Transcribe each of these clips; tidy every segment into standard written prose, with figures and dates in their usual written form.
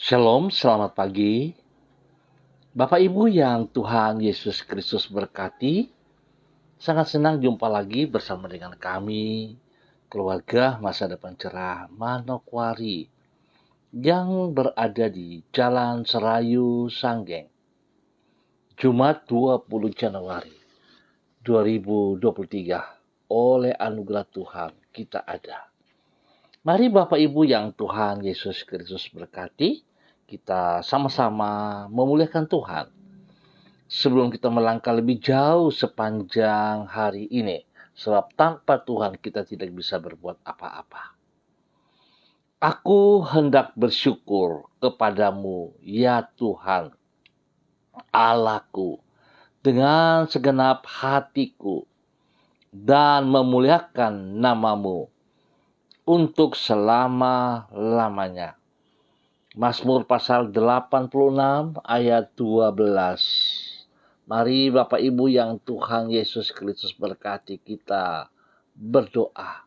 Shalom, selamat pagi. Bapak Ibu yang Tuhan Yesus Kristus berkati, sangat senang jumpa lagi bersama dengan kami, keluarga Masa Depan Cerah Manokwari, yang berada di Jalan Serayu Sanggeng, Jumat 20 Januari 2023. Oleh anugerah Tuhan kita ada. Mari Bapak Ibu yang Tuhan Yesus Kristus berkati, kita sama-sama memuliakan Tuhan. Sebelum kita melangkah lebih jauh sepanjang hari ini, sebab tanpa Tuhan kita tidak bisa berbuat apa-apa. Aku hendak bersyukur kepadamu, ya Tuhan, Allahku, dengan segenap hatiku, dan memuliakan namamu untuk selama-lamanya. Mazmur pasal 86 ayat 12. Mari Bapak Ibu yang Tuhan Yesus Kristus berkati, kita berdoa.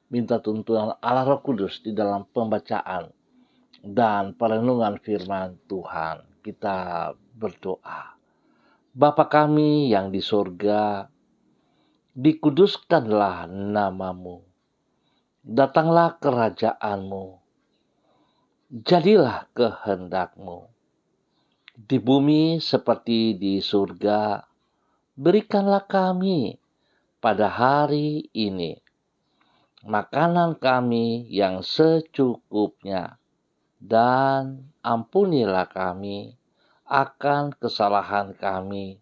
Minta tuntunan Allah Roh Kudus di dalam pembacaan dan perenungan firman Tuhan. Kita berdoa. Bapa kami yang di surga, dikuduskanlah namamu. Datanglah kerajaanmu. Jadilah kehendakmu. Di bumi seperti di surga, berikanlah kami pada hari ini makanan kami yang secukupnya, dan ampunilah kami akan kesalahan kami,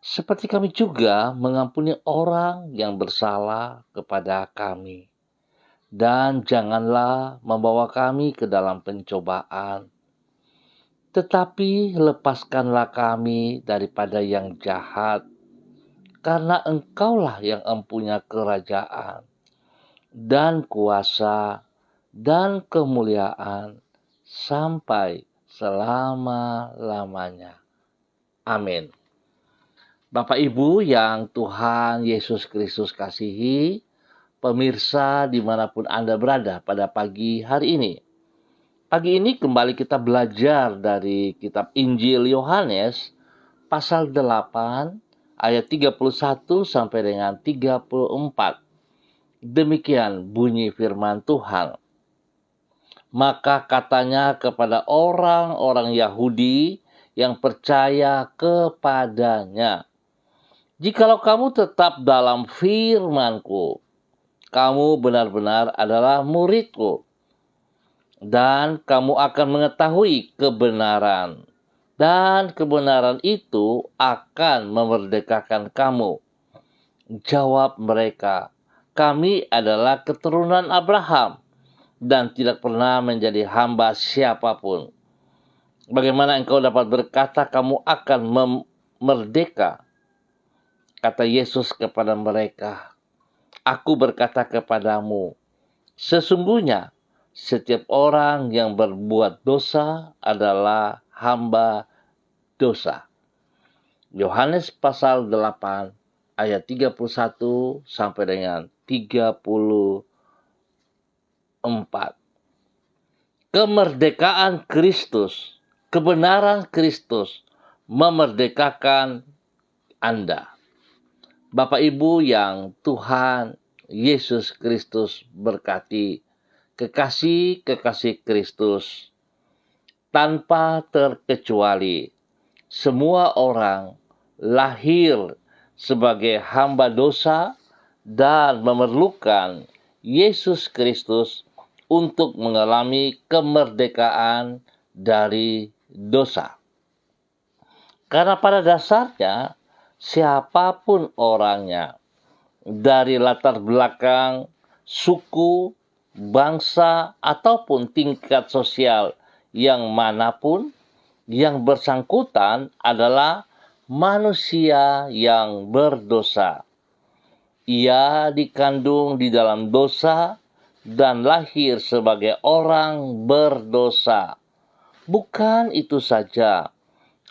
seperti kami juga mengampuni orang yang bersalah kepada kami. Dan janganlah membawa kami ke dalam pencobaan, tetapi lepaskanlah kami daripada yang jahat, karena Engkaulah yang empunya kerajaan, dan kuasa, dan kemuliaan, sampai selama-lamanya. Amin. Bapak Ibu yang Tuhan Yesus Kristus kasihi, pemirsa dimanapun Anda berada pada pagi hari ini. Pagi ini kembali kita belajar dari kitab Injil Yohanes pasal 8 ayat 31 sampai dengan 34. Demikian bunyi firman Tuhan. Maka katanya kepada orang-orang Yahudi yang percaya kepadanya, "Jikalau kamu tetap dalam firman-Ku, kamu benar-benar adalah murid-Ku, dan kamu akan mengetahui kebenaran, dan kebenaran itu akan memerdekakan kamu." Jawab mereka, "Kami adalah keturunan Abraham dan tidak pernah menjadi hamba siapapun. Bagaimana engkau dapat berkata kamu akan merdeka?" Kata Yesus kepada mereka, "Aku berkata kepadamu, sesungguhnya setiap orang yang berbuat dosa adalah hamba dosa." Yohanes pasal 8 ayat 31 sampai dengan 34. Kemerdekaan Kristus, kebenaran Kristus memerdekakan Anda. Bapak Ibu yang Tuhan Yesus Kristus berkati, kekasih-kekasih Kristus, tanpa terkecuali, semua orang lahir sebagai hamba dosa dan memerlukan Yesus Kristus untuk mengalami kemerdekaan dari dosa. Karena pada dasarnya, siapapun orangnya, dari latar belakang, suku, bangsa, ataupun tingkat sosial yang manapun, yang bersangkutan adalah manusia yang berdosa. Ia dikandung di dalam dosa dan lahir sebagai orang berdosa. Bukan itu saja,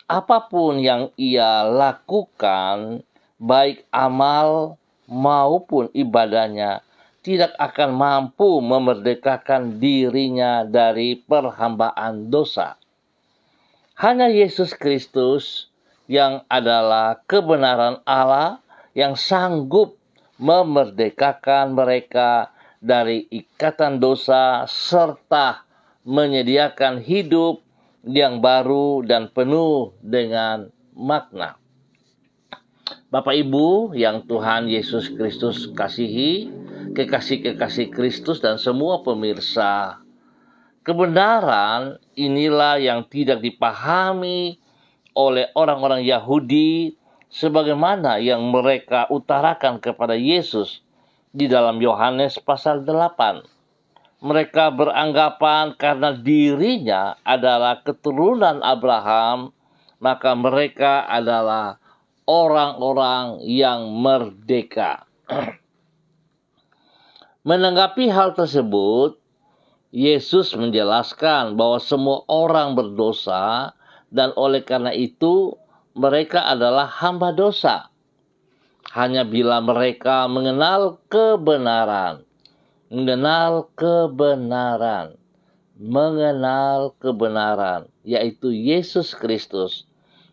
apapun yang ia lakukan, baik amal maupun ibadahnya, tidak akan mampu memerdekakan dirinya dari perhambaan dosa. Hanya Yesus Kristus yang adalah kebenaran Allah yang sanggup memerdekakan mereka dari ikatan dosa serta menyediakan hidup yang baru dan penuh dengan makna. Bapak Ibu yang Tuhan Yesus Kristus kasihi, kekasih-kekasih Kristus dan semua pemirsa, kebenaran inilah yang tidak dipahami oleh orang-orang Yahudi sebagaimana yang mereka utarakan kepada Yesus di dalam Yohanes pasal 8. Mereka beranggapan karena dirinya adalah keturunan Abraham, maka mereka adalah orang-orang yang merdeka. Menanggapi hal tersebut, Yesus menjelaskan bahwa semua orang berdosa dan oleh karena itu mereka adalah hamba dosa. Hanya bila mereka mengenal kebenaran, yaitu Yesus Kristus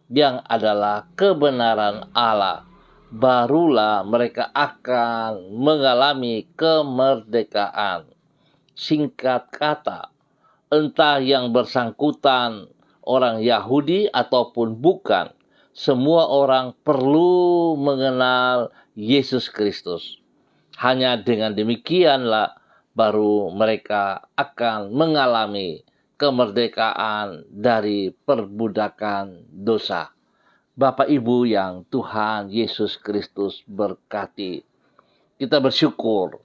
yang adalah kebenaran Allah, barulah mereka akan mengalami kemerdekaan. Singkat kata, entah yang bersangkutan orang Yahudi ataupun bukan, semua orang perlu mengenal Yesus Kristus. Hanya dengan demikianlah baru mereka akan mengalami kemerdekaan dari perbudakan dosa. Bapak Ibu yang Tuhan Yesus Kristus berkati, kita bersyukur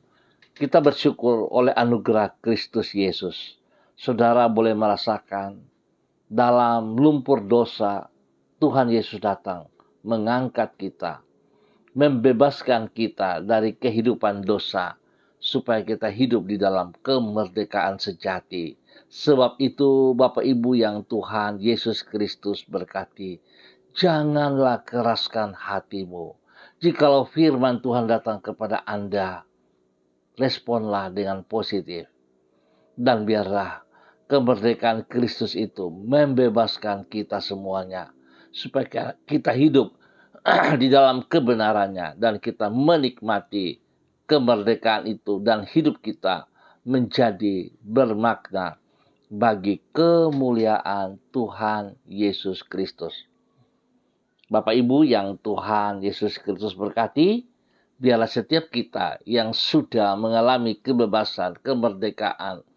oleh anugerah Kristus Yesus. Saudara boleh merasakan dalam lumpur dosa, Tuhan Yesus datang mengangkat kita, membebaskan kita dari kehidupan dosa, supaya kita hidup di dalam kemerdekaan sejati. Sebab itu Bapak Ibu yang Tuhan Yesus Kristus berkati, janganlah keraskan hatimu. Jikalau firman Tuhan datang kepada Anda, responlah dengan positif. Dan biarlah kemerdekaan Kristus itu membebaskan kita semuanya, supaya kita hidup di dalam kebenarannya dan kita menikmati kemerdekaan itu dan hidup kita menjadi bermakna bagi kemuliaan Tuhan Yesus Kristus. Bapak Ibu yang Tuhan Yesus Kristus berkati, biarlah setiap kita yang sudah mengalami kebebasan, kemerdekaan,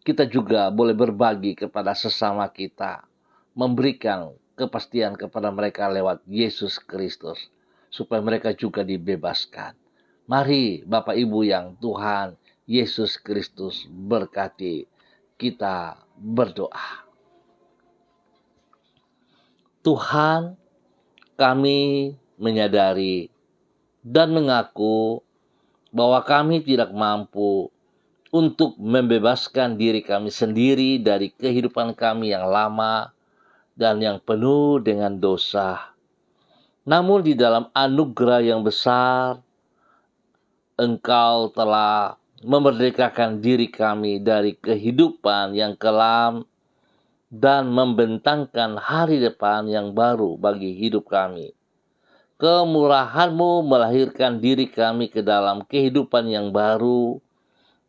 kita juga boleh berbagi kepada sesama kita, memberikan kepastian kepada mereka lewat Yesus Kristus, supaya mereka juga dibebaskan. Mari Bapak Ibu yang Tuhan Yesus Kristus berkati, kita berdoa. Tuhan, kami menyadari dan mengaku bahwa kami tidak mampu untuk membebaskan diri kami sendiri dari kehidupan kami yang lama dan yang penuh dengan dosa. Namun di dalam anugerah yang besar, Engkau telah memerdekakan diri kami dari kehidupan yang kelam dan membentangkan hari depan yang baru bagi hidup kami. Kemurahan-Mu melahirkan diri kami ke dalam kehidupan yang baru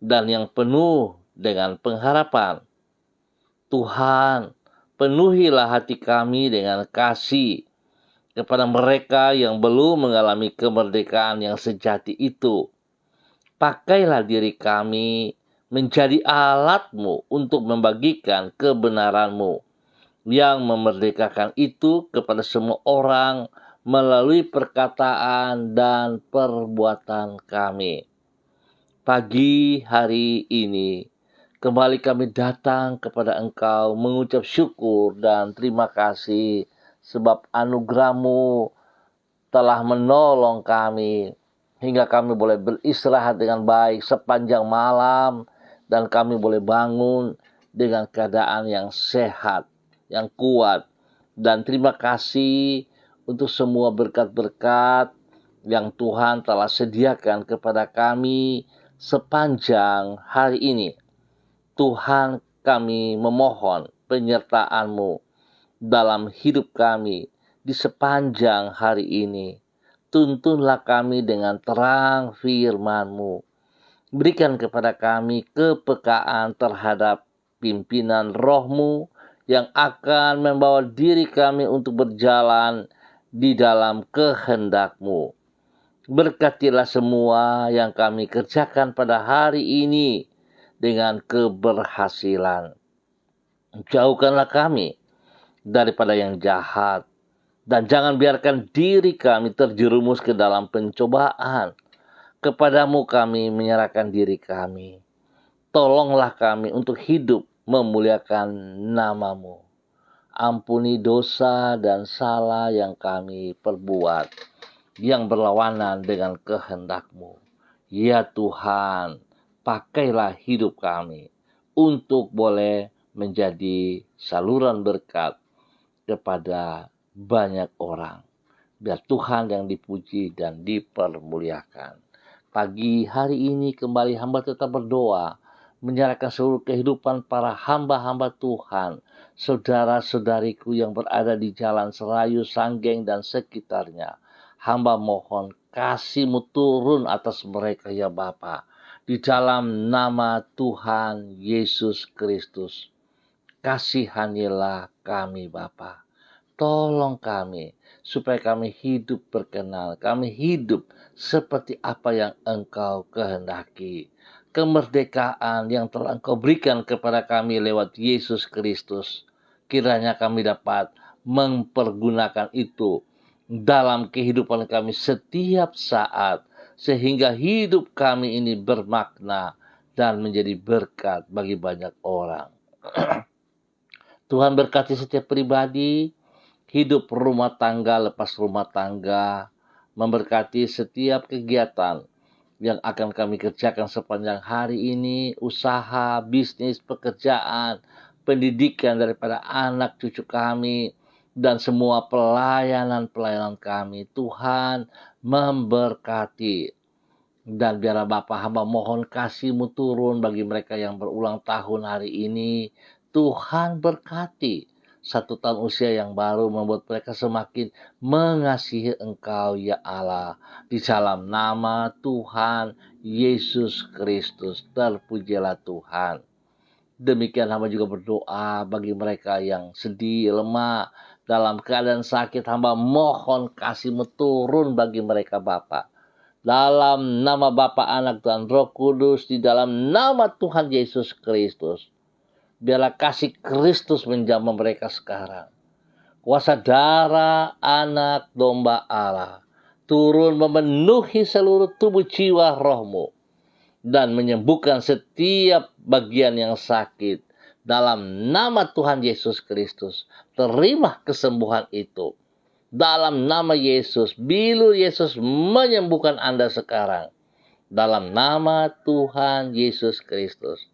dan yang penuh dengan pengharapan. Tuhan, penuhilah hati kami dengan kasih kepada mereka yang belum mengalami kemerdekaan yang sejati itu. Pakailah diri kami menjadi alat-Mu untuk membagikan kebenaran-Mu yang memerdekakan itu kepada semua orang melalui perkataan dan perbuatan kami. Pagi hari ini, kembali kami datang kepada Engkau mengucap syukur dan terima kasih sebab anugerah-Mu telah menolong kami hingga kami boleh beristirahat dengan baik sepanjang malam dan kami boleh bangun dengan keadaan yang sehat, yang kuat. Dan terima kasih untuk semua berkat-berkat yang Tuhan telah sediakan kepada kami sepanjang hari ini. Tuhan, kami memohon penyertaan-Mu dalam hidup kami di sepanjang hari ini. Tuntunlah kami dengan terang firman-Mu. Berikan kepada kami kepekaan terhadap pimpinan Roh-Mu yang akan membawa diri kami untuk berjalan di dalam kehendak-Mu. Berkatilah semua yang kami kerjakan pada hari ini dengan keberhasilan. Jauhkanlah kami daripada yang jahat, dan jangan biarkan diri kami terjerumus ke dalam pencobaan. Kepadamu kami menyerahkan diri kami. Tolonglah kami untuk hidup memuliakan nama-Mu. Ampuni dosa dan salah yang kami perbuat, yang berlawanan dengan kehendak-Mu. Ya Tuhan, pakailah hidup kami untuk boleh menjadi saluran berkat kepada banyak orang. Biar Tuhan yang dipuji dan dipermuliakan. Pagi hari ini kembali hamba tetap berdoa, menyerahkan seluruh kehidupan para hamba-hamba Tuhan, saudara-saudariku yang berada di Jalan Serayu, Sanggeng, dan sekitarnya. Hamba mohon kasih-Mu turun atas mereka ya Bapa, di dalam nama Tuhan Yesus Kristus. Kasihanilah kami Bapa. Tolong kami supaya kami hidup berkenan, kami hidup seperti apa yang Engkau kehendaki. Kemerdekaan yang telah Engkau berikan kepada kami lewat Yesus Kristus, kiranya kami dapat mempergunakan itu dalam kehidupan kami setiap saat, sehingga hidup kami ini bermakna dan menjadi berkat bagi banyak orang. Tuhan berkati setiap pribadi, hidup rumah tangga lepas rumah tangga, memberkati setiap kegiatan yang akan kami kerjakan sepanjang hari ini, usaha, bisnis, pekerjaan, pendidikan daripada anak cucu kami, dan semua pelayanan-pelayanan kami. Tuhan memberkati. Dan biarlah Bapa, hamba mohon kasih-Mu turun bagi mereka yang berulang tahun hari ini. Tuhan berkati. 1 tahun usia yang baru membuat mereka semakin mengasihi Engkau ya Allah. Di dalam nama Tuhan Yesus Kristus, terpujilah Tuhan. Demikian hamba juga berdoa bagi mereka yang sedih, lemah, dalam keadaan sakit. Hamba mohon kasih-Mu turun bagi mereka Bapa. Dalam nama Bapa, Anak, dan Roh Kudus, di dalam nama Tuhan Yesus Kristus. Biarlah kasih Kristus menjamah mereka sekarang. Kuasa darah anak domba Allah turun memenuhi seluruh tubuh jiwa rohmu dan menyembuhkan setiap bagian yang sakit. Dalam nama Tuhan Yesus Kristus, terima kesembuhan itu. Dalam nama Yesus, bilu Yesus menyembuhkan Anda sekarang. Dalam nama Tuhan Yesus Kristus.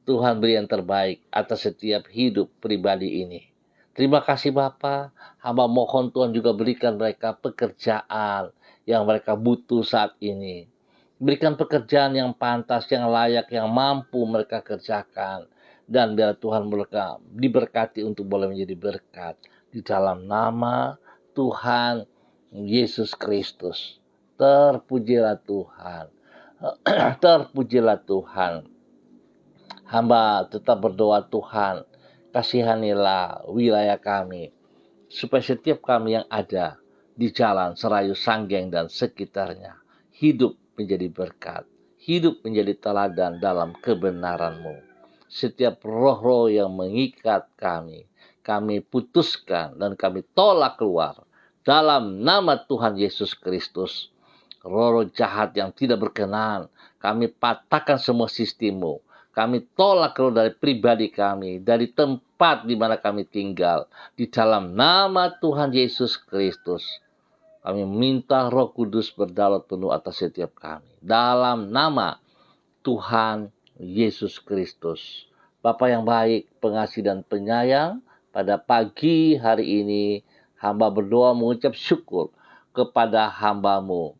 Tuhan beri yang terbaik atas setiap hidup pribadi ini. Terima kasih Bapa. Hamba mohon Tuhan juga berikan mereka pekerjaan yang mereka butuh saat ini. Berikan pekerjaan yang pantas, yang layak, yang mampu mereka kerjakan. Dan biar Tuhan mereka diberkati untuk boleh menjadi berkat. Di dalam nama Tuhan Yesus Kristus. Terpujilah Tuhan. Terpujilah Tuhan. Hamba tetap berdoa, Tuhan, kasihanilah wilayah kami, supaya setiap kami yang ada di Jalan Serayu, Sanggeng, dan sekitarnya hidup menjadi berkat, hidup menjadi teladan dalam kebenaran-Mu. Setiap roh-roh yang mengikat kami putuskan dan kami tolak keluar dalam nama Tuhan Yesus Kristus. Roh-roh jahat yang tidak berkenan, kami patahkan semua sistem-Mu. Kami tolak keluar dari pribadi kami, dari tempat di mana kami tinggal. Di dalam nama Tuhan Yesus Kristus, kami minta Roh Kudus berdaulat penuh atas setiap kami. Dalam nama Tuhan Yesus Kristus. Bapa yang baik, pengasih dan penyayang, pada pagi hari ini, hamba berdoa mengucap syukur kepada hamba-Mu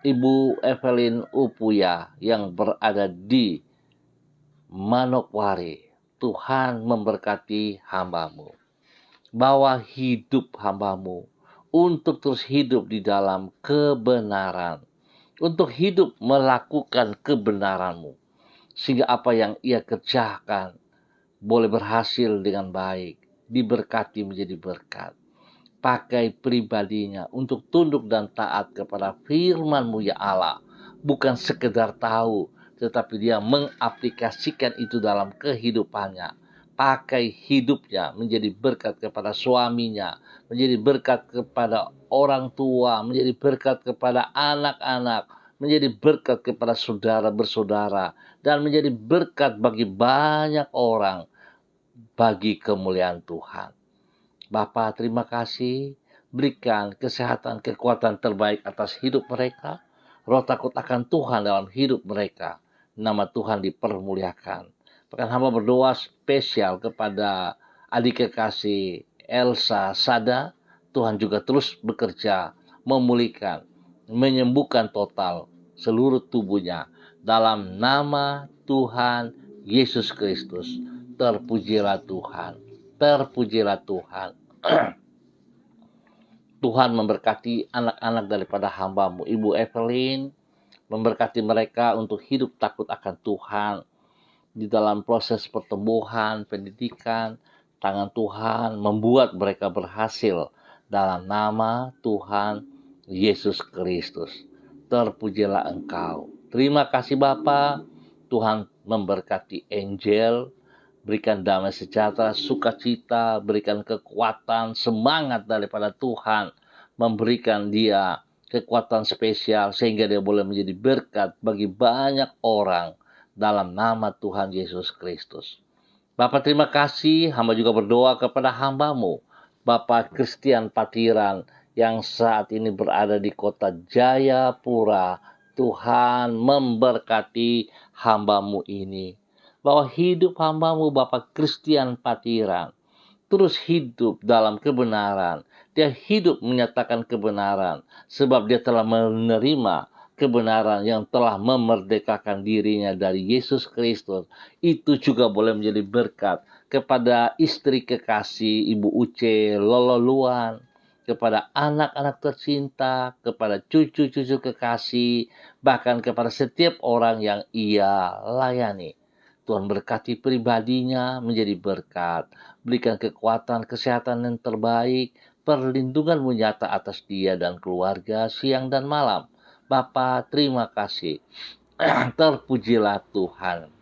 Ibu Evelyn Upuya yang berada di Manokwari. Tuhan memberkati hamba-Mu. Bawa hidup hamba-Mu untuk terus hidup di dalam kebenaran. Untuk hidup melakukan kebenaran-Mu. Sehingga apa yang ia kerjakan boleh berhasil dengan baik. Diberkati menjadi berkat. Pakai pribadinya untuk tunduk dan taat kepada firman-Mu ya Allah. Bukan sekedar tahu, tetapi dia mengaplikasikan itu dalam kehidupannya. Pakai hidupnya menjadi berkat kepada suaminya, menjadi berkat kepada orang tua, menjadi berkat kepada anak-anak, menjadi berkat kepada saudara bersaudara, dan menjadi berkat bagi banyak orang bagi kemuliaan Tuhan. Bapa, terima kasih. Berikan kesehatan, kekuatan terbaik atas hidup mereka. Roh takut akan Tuhan dalam hidup mereka. Nama Tuhan dipermuliakan. Bahkan hamba berdoa spesial kepada adik kekasih Elsa Sada. Tuhan juga terus bekerja, memulihkan, menyembuhkan total seluruh tubuhnya. Dalam nama Tuhan Yesus Kristus. Terpujilah Tuhan. Terpujilah Tuhan. Tuhan memberkati anak-anak daripada hamba-Mu, Ibu Evelyn, memberkati mereka untuk hidup takut akan Tuhan di dalam proses pertumbuhan, pendidikan. Tangan Tuhan membuat mereka berhasil dalam nama Tuhan Yesus Kristus. Terpujilah Engkau. Terima kasih Bapa. Tuhan memberkati Angel. Berikan damai sejahtera, sukacita, berikan kekuatan, semangat daripada Tuhan. Memberikan dia kekuatan spesial sehingga dia boleh menjadi berkat bagi banyak orang dalam nama Tuhan Yesus Kristus. Bapak terima kasih, hamba juga berdoa kepada hamba-Mu, Bapak Christian Patiran yang saat ini berada di kota Jayapura. Tuhan memberkati hamba-Mu ini. Bahwa hidup hamba-Mu Bapak Christian Patiran terus hidup dalam kebenaran. Dia hidup menyatakan kebenaran sebab dia telah menerima kebenaran yang telah memerdekakan dirinya dari Yesus Kristus. Itu juga boleh menjadi berkat kepada istri kekasih Ibu Uce Lololuan, kepada anak-anak tercinta, kepada cucu-cucu kekasih, bahkan kepada setiap orang yang ia layani. Tuhan berkati pribadinya menjadi berkat. Berikan kekuatan, kesehatan yang terbaik. Perlindungan nyata atas dia dan keluarga siang dan malam. Bapa, terima kasih. Terpujilah Tuhan.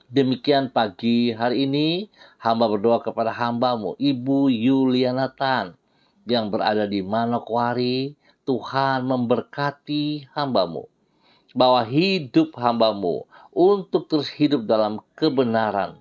Demikian pagi hari ini, hamba berdoa kepada hamba-Mu, Ibu Yuliana Tan, yang berada di Manokwari. Tuhan memberkati hamba-Mu. Bahwa hidup hamba-Mu untuk terus hidup dalam kebenaran,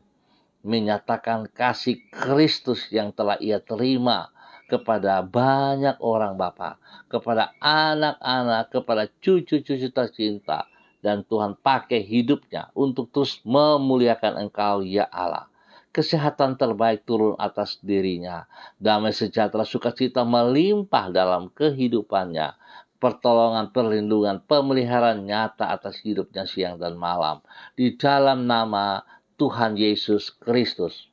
menyatakan kasih Kristus yang telah ia terima kepada banyak orang Bapa, kepada anak-anak, kepada cucu-cucu tercinta, dan Tuhan pakai hidupnya untuk terus memuliakan Engkau ya Allah. Kesehatan terbaik turun atas dirinya, damai sejahtera sukacita melimpah dalam kehidupannya, pertolongan, perlindungan, pemeliharaan nyata atas hidupnya siang dan malam. Di dalam nama Tuhan Yesus Kristus.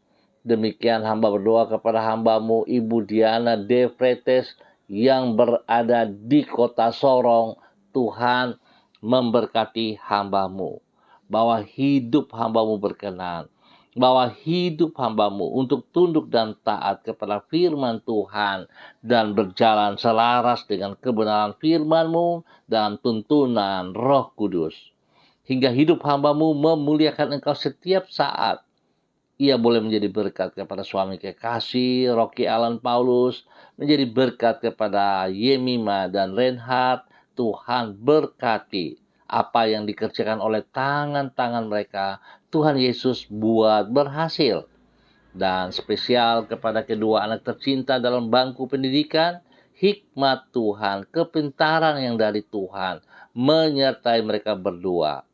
Demikian hamba berdoa kepada hamba-Mu Ibu Diana De Fretes yang berada di kota Sorong. Tuhan memberkati hamba-Mu. Bahwa hidup hamba-Mu berkenan. Bahwa hidup hamba-Mu untuk tunduk dan taat kepada firman Tuhan dan berjalan selaras dengan kebenaran firman-Mu dan tuntunan Roh Kudus. Hingga hidup hamba-Mu memuliakan Engkau setiap saat. Ia boleh menjadi berkat kepada suami kekasih Rocky Alan Paulus, menjadi berkat kepada Yemima dan Reinhard. Tuhan berkati apa yang dikerjakan oleh tangan-tangan mereka. Tuhan Yesus buat berhasil. Dan spesial kepada kedua anak tercinta dalam bangku pendidikan, hikmat Tuhan, kepintaran yang dari Tuhan menyertai mereka berdua.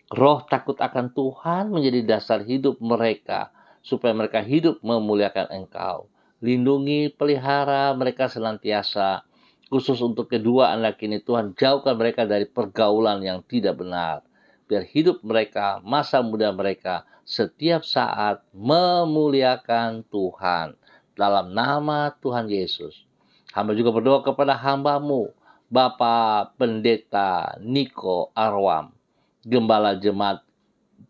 Roh takut akan Tuhan menjadi dasar hidup mereka, supaya mereka hidup memuliakan Engkau. Lindungi, pelihara mereka senantiasa Khusus untuk kedua anak ini, Tuhan jauhkan mereka dari pergaulan yang tidak benar. Biar hidup mereka, masa muda mereka, setiap saat memuliakan Tuhan. Dalam nama Tuhan Yesus. Hamba juga berdoa kepada hamba-Mu, Bapak Pendeta Niko Arwam, Gembala Jemaat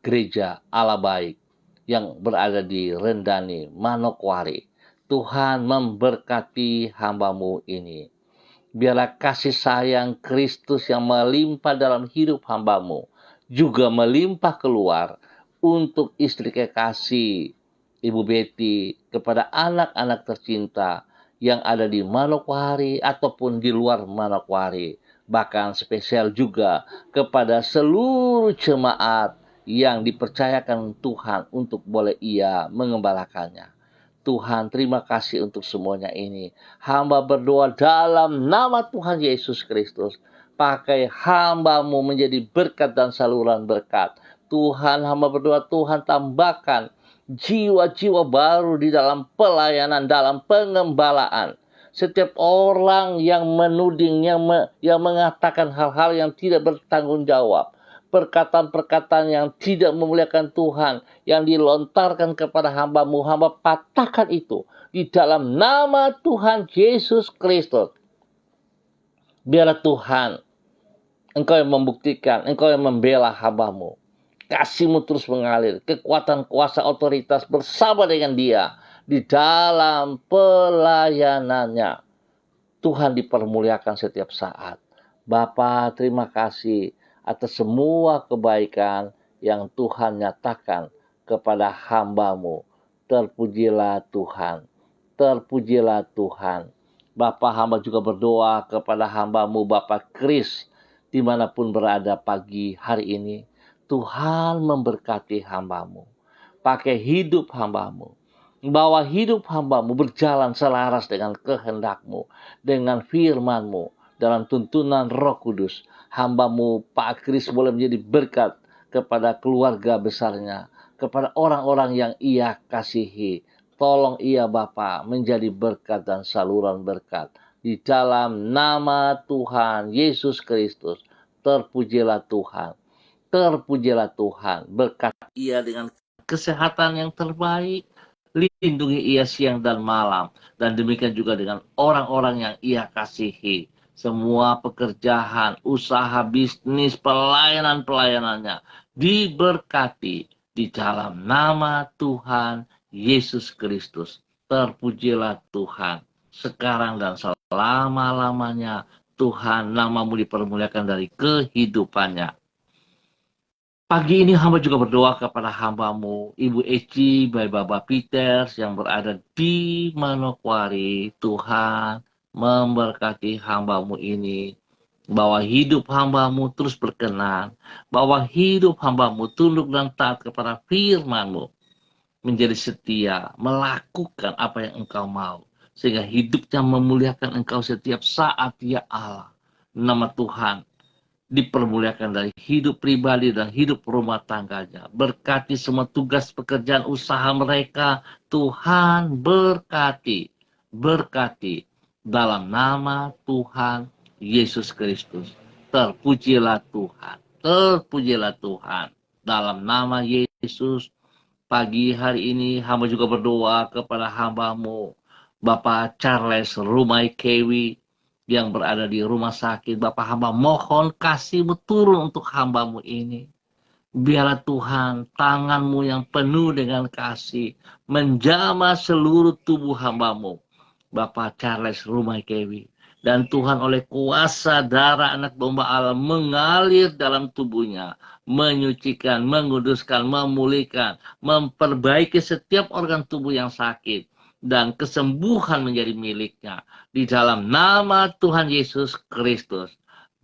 Gereja Allah Baik, yang berada di Rendani, Manokwari. Tuhan memberkati hamba-Mu ini. Biarlah kasih sayang Kristus yang melimpah dalam hidup hamba-Mu juga melimpah keluar untuk istri kekasih Ibu Betty, kepada anak-anak tercinta yang ada di Manokwari ataupun di luar Manokwari. Bahkan spesial juga kepada seluruh jemaat yang dipercayakan Tuhan untuk boleh ia mengembalakannya. Tuhan, terima kasih untuk semuanya ini. Hamba berdoa dalam nama Tuhan Yesus Kristus. Pakai hamba-Mu menjadi berkat dan saluran berkat. Tuhan, hamba berdoa, Tuhan tambahkan jiwa-jiwa baru di dalam pelayanan, dalam pengembalaan. Setiap orang yang menuding, yang mengatakan hal-hal yang tidak bertanggung jawab, perkataan-perkataan yang tidak memuliakan Tuhan, yang dilontarkan kepada hamba-Mu, hamba patahkan itu di dalam nama Tuhan Yesus Kristus. Biarlah Tuhan, Engkau yang membuktikan, Engkau yang membela hamba-Mu. Kasih-Mu terus mengalir, kekuatan, kuasa, otoritas bersama dengan dia di dalam pelayanannya. Tuhan dipermuliakan setiap saat. Bapa, terima kasih atas semua kebaikan yang Tuhan nyatakan kepada hamba-Mu. Terpujilah Tuhan. Terpujilah Tuhan. Bapa, hamba juga berdoa kepada hamba-Mu, Bapak Kris, dimanapun berada pagi hari ini. Tuhan memberkati hamba-Mu. Pakai hidup hamba-Mu. Bahwa hidup hamba-Mu berjalan selaras dengan kehendak-Mu, dengan firman-Mu, dalam tuntunan Roh Kudus. Hamba-Mu Pak Kris boleh menjadi berkat kepada keluarga besarnya, kepada orang-orang yang ia kasihi. Tolong ia Bapa menjadi berkat dan saluran berkat. Di dalam nama Tuhan Yesus Kristus, terpujilah Tuhan. Terpujilah Tuhan. Berkat ia dengan kesehatan yang terbaik. Lindungi ia siang dan malam. Dan demikian juga dengan orang-orang yang ia kasihi. Semua pekerjaan, usaha, bisnis, pelayanan-pelayanannya diberkati di dalam nama Tuhan Yesus Kristus. Terpujilah Tuhan. Sekarang dan selama-lamanya Tuhan, nama-Mu dipermuliakan dari kehidupannya. Pagi ini hamba juga berdoa kepada hamba-Mu, Ibu Eci, Bapak Peters yang berada di Manokwari. Tuhan memberkati hamba-Mu ini. Bahwa hidup hamba-Mu terus berkenan. Bahwa hidup hamba-Mu tunduk dan taat kepada firman-Mu. Menjadi setia, melakukan apa yang Engkau mau. Sehingga hidupnya memuliakan Engkau setiap saat, ya Allah. Nama Tuhan dipermuliakan dari hidup pribadi dan hidup rumah tangganya. Berkati semua tugas pekerjaan usaha mereka. Tuhan berkati. Berkati dalam nama Tuhan Yesus Kristus. Terpujilah Tuhan. Terpujilah Tuhan. Dalam nama Yesus, pagi hari ini hamba juga berdoa kepada hamba-Mu, Bapak Charles Rumai Kewi, yang berada di rumah sakit. Bapak hamba mohon kasih-Mu turun untuk hamba-Mu ini. Biarlah Tuhan tangan-Mu yang penuh dengan kasih menjamah seluruh tubuh hamba-Mu, Bapak Charles Rumai Kewi. Dan Tuhan oleh kuasa darah anak domba Allah mengalir dalam tubuhnya, menyucikan, menguduskan, memulihkan, memperbaiki setiap organ tubuh yang sakit. Dan kesembuhan menjadi miliknya. Di dalam nama Tuhan Yesus Kristus.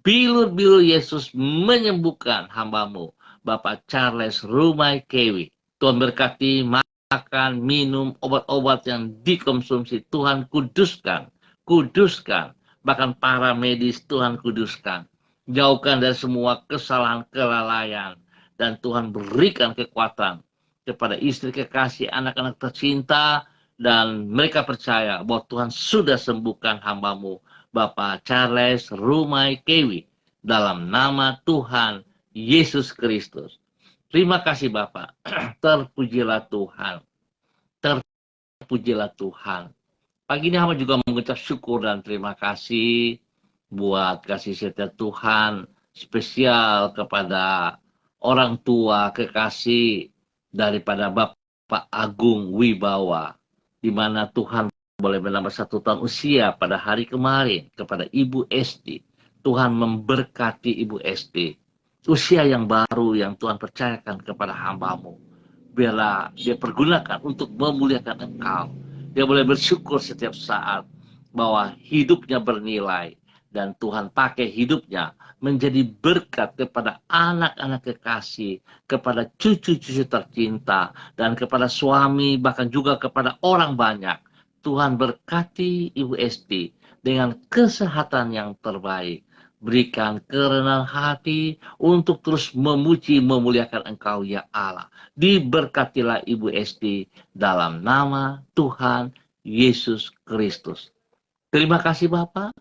Bilur-bilur Yesus menyembuhkan hamba-Mu, Bapak Charles Rumai Kewi. Tuhan berkati makan, minum, obat-obat yang dikonsumsi. Tuhan kuduskan. Kuduskan. Bahkan para medis Tuhan kuduskan. Jauhkan dari semua kesalahan, kelalaian. Dan Tuhan berikan kekuatan kepada istri kekasih, anak-anak tercinta. Dan mereka percaya bahwa Tuhan sudah sembuhkan hamba-Mu, Bapak Charles Rumai Kewi, dalam nama Tuhan Yesus Kristus. Terima kasih Bapak. Terpujilah Tuhan. Terpujilah Tuhan. Pagi ini hamba juga mengucap syukur dan terima kasih buat kasih setia Tuhan spesial kepada orang tua kekasih daripada Bapak Agung Wibawa, di mana Tuhan boleh menambah 1 tahun usia pada hari kemarin kepada Ibu Esti. Tuhan memberkati Ibu Esti. Usia yang baru yang Tuhan percayakan kepada hambamu. Biarlah dia pergunakan untuk memuliakan Engkau. Dia boleh bersyukur setiap saat bahwa hidupnya bernilai. Dan Tuhan pakai hidupnya menjadi berkat kepada anak-anak kekasih, kepada cucu-cucu tercinta, dan kepada suami, bahkan juga kepada orang banyak. Tuhan berkati Ibu Esti dengan kesehatan yang terbaik. Berikan kerendahan hati untuk terus memuji, memuliakan Engkau ya Allah. Diberkatilah Ibu Esti dalam nama Tuhan Yesus Kristus. Terima kasih Bapak.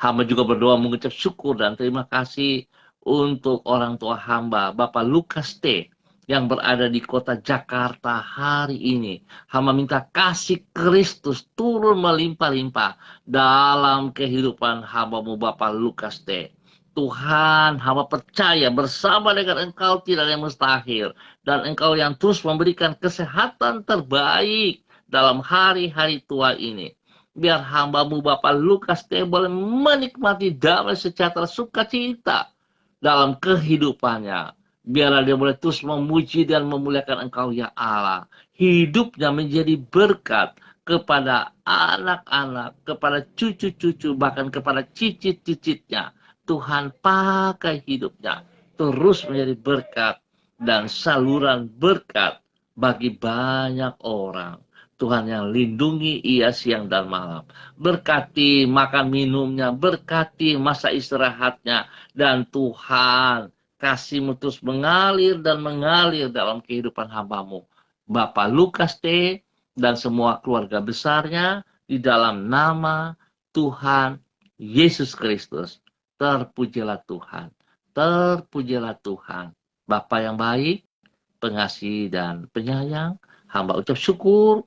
Hamba juga berdoa mengucap syukur dan terima kasih untuk orang tua hamba, Bapak Lukas T. yang berada di kota Jakarta hari ini. Hamba minta kasih Kristus turun melimpah-limpah dalam kehidupan hambamu Bapak Lukas T. Tuhan, hamba percaya bersama dengan Engkau tidak ada yang mustahil. Dan Engkau yang terus memberikan kesehatan terbaik dalam hari-hari tua ini. Biar hambamu Bapak Lukas T. boleh menikmati damai sejahtera sukacita dalam kehidupannya. Biarlah dia boleh terus memuji dan memuliakan Engkau ya Allah. Hidupnya menjadi berkat kepada anak-anak, kepada cucu-cucu, bahkan kepada cicit-cicitnya. Tuhan pakai hidupnya terus menjadi berkat dan saluran berkat bagi banyak orang. Tuhan yang lindungi ia siang dan malam. Berkati makan minumnya, berkati masa istirahatnya. Dan Tuhan kasih-Mu terus mengalir dan mengalir dalam kehidupan hambamu. Bapak Lukas T. dan semua keluarga besarnya di dalam nama Tuhan Yesus Kristus. Terpujilah Tuhan. Terpujilah Tuhan. Bapa yang baik, pengasih dan penyayang, hamba ucap syukur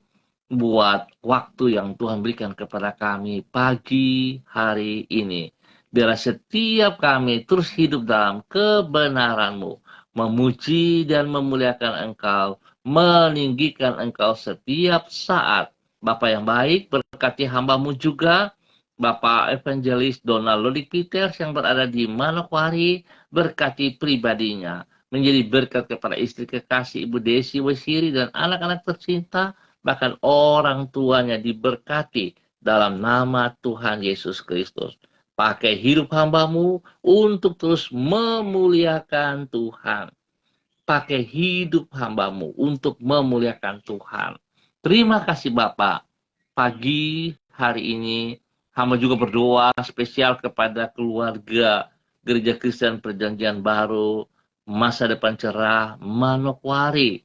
buat waktu yang Tuhan berikan kepada kami pagi hari ini. Biarlah setiap kami terus hidup dalam kebenaran-Mu, memuji dan memuliakan Engkau, meninggikan Engkau setiap saat. Bapa yang baik, berkati hamba-Mu juga, Bapak Evangelis Donald Lodik Peters yang berada di Manokwari, berkati pribadinya, menjadi berkat kepada istri kekasih Ibu Desi Wesiri dan anak-anak tercinta, bahkan orang tuanya diberkati dalam nama Tuhan Yesus Kristus. Pakai hidup hambamu untuk terus memuliakan Tuhan. Pakai hidup hambamu untuk memuliakan Tuhan. Terima kasih Bapak. Pagi hari ini hamba juga berdoa spesial kepada keluarga Gereja Kristen Perjanjian Baru, Masa Depan Cerah, Manokwari.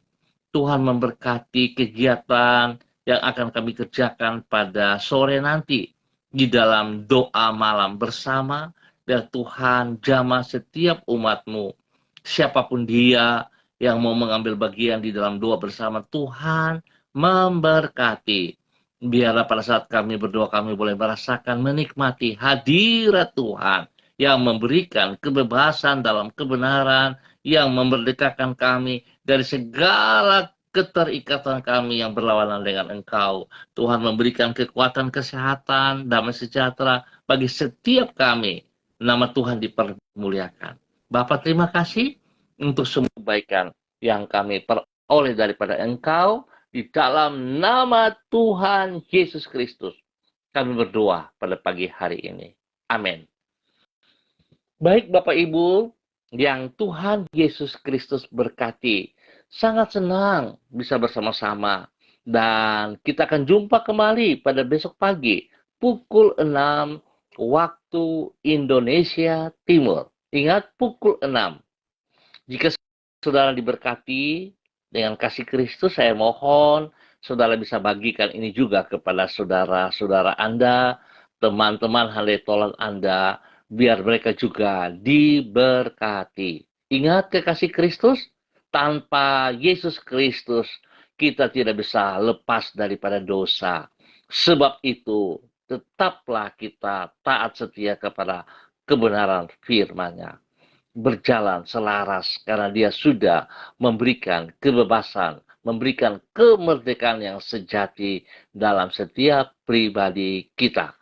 Tuhan memberkati kegiatan yang akan kami kerjakan pada sore nanti di dalam doa malam bersama. Dan Tuhan jamah setiap umat-Mu, siapapun dia yang mau mengambil bagian di dalam doa bersama, Tuhan memberkati. Biarlah pada saat kami berdoa kami boleh merasakan menikmati hadirat Tuhan yang memberikan kebebasan dalam kebenaran, yang memerdekakan kami dari segala keterikatan kami yang berlawanan dengan Engkau. Tuhan memberikan kekuatan, kesehatan, damai sejahtera bagi setiap kami. Nama Tuhan dipermuliakan. Bapak terima kasih untuk semua kebaikan yang kami peroleh daripada Engkau. Di dalam nama Tuhan Yesus Kristus kami berdoa pada pagi hari ini. Amin. Baik Bapak Ibu, yang Tuhan Yesus Kristus berkati. Sangat senang bisa bersama-sama. Dan kita akan jumpa kembali pada besok pagi, pukul 6 waktu Indonesia Timur. Ingat, pukul 6. Jika saudara diberkati dengan kasih Kristus, saya mohon saudara bisa bagikan ini juga kepada saudara-saudara Anda, teman-teman handetolan Anda, biar mereka juga diberkati. Ingat kekasih Kristus, tanpa Yesus Kristus, kita tidak bisa lepas daripada dosa. Sebab itu, tetaplah kita taat setia kepada kebenaran firman-Nya. Berjalan selaras karena dia sudah memberikan kebebasan, memberikan kemerdekaan yang sejati dalam setiap pribadi kita.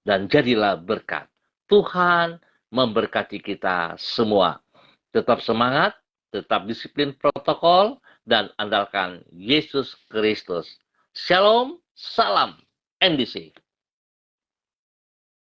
Dan jadilah berkat. Tuhan memberkati kita semua. Tetap semangat, tetap disiplin protokol, dan andalkan Yesus Kristus. Shalom, salam, NDC.